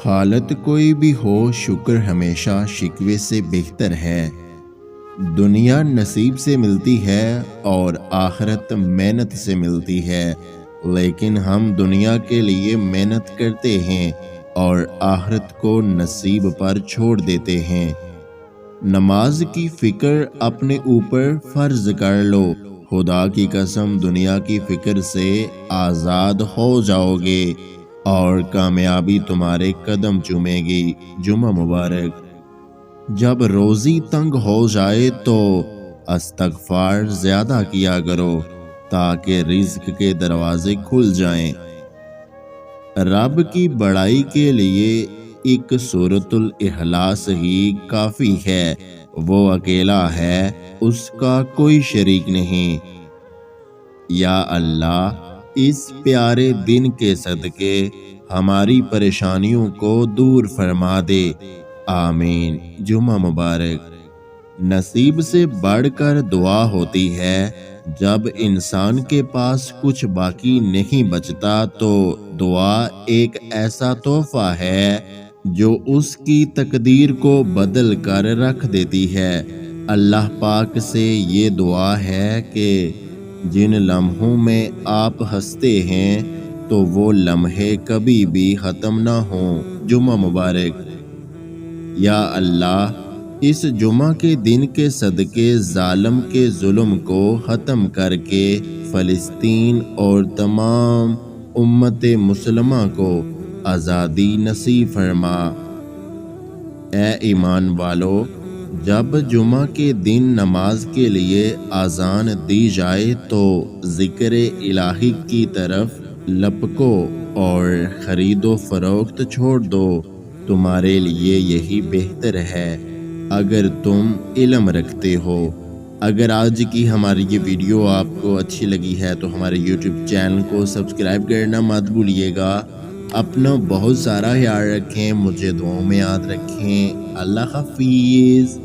حالت کوئی بھی ہو، شکر ہمیشہ شکوے سے بہتر ہے۔ دنیا نصیب سے ملتی ہے اور آخرت محنت سے ملتی ہے، لیکن ہم دنیا کے لیے محنت کرتے ہیں اور آخرت کو نصیب پر چھوڑ دیتے ہیں۔ نماز کی فکر اپنے اوپر فرض کر لو، خدا کی قسم دنیا کی فکر سے آزاد ہو جاؤ گے اور کامیابی تمہارے قدم چومے گی۔ جمعہ مبارک۔ جب روزی تنگ ہو جائے تو استغفار زیادہ کیا کرو تاکہ رزق کے دروازے کھل جائیں۔ رب کی بڑائی کے لیے ایک سورۃ الاخلاص ہی کافی ہے، وہ اکیلا ہے، اس کا کوئی شریک نہیں۔ یا اللہ، اس پیارے دن کے صدقے ہماری پریشانیوں کو دور فرما دے، آمین۔ جمعہ مبارک۔ نصیب سے بڑھ کر دعا ہوتی ہے۔ جب انسان کے پاس کچھ باقی نہیں بچتا تو دعا ایک ایسا تحفہ ہے جو اس کی تقدیر کو بدل کر رکھ دیتی ہے۔ اللہ پاک سے یہ دعا ہے کہ جن لمحوں میں آپ ہنستے ہیں تو وہ لمحے کبھی بھی ختم نہ ہوں۔ جمعہ مبارک۔ یا اللہ، اس جمعہ کے دن کے صدقے ظالم کے ظلم کو ختم کر کے فلسطین اور تمام امت مسلمہ کو آزادی نصیب فرما۔ اے ایمان والو، جب جمعہ کے دن نماز کے لیے اذان دی جائے تو ذکر الہی کی طرف لپکو اور خرید و فروخت چھوڑ دو، تمہارے لیے یہی بہتر ہے اگر تم علم رکھتے ہو۔ اگر آج کی ہماری یہ ویڈیو آپ کو اچھی لگی ہے تو ہمارے یوٹیوب چینل کو سبسکرائب کرنا مت بھولیے گا۔ اپنا بہت سارا خیال رکھیں، مجھے دعاؤں میں یاد رکھیں۔ اللہ حافظ۔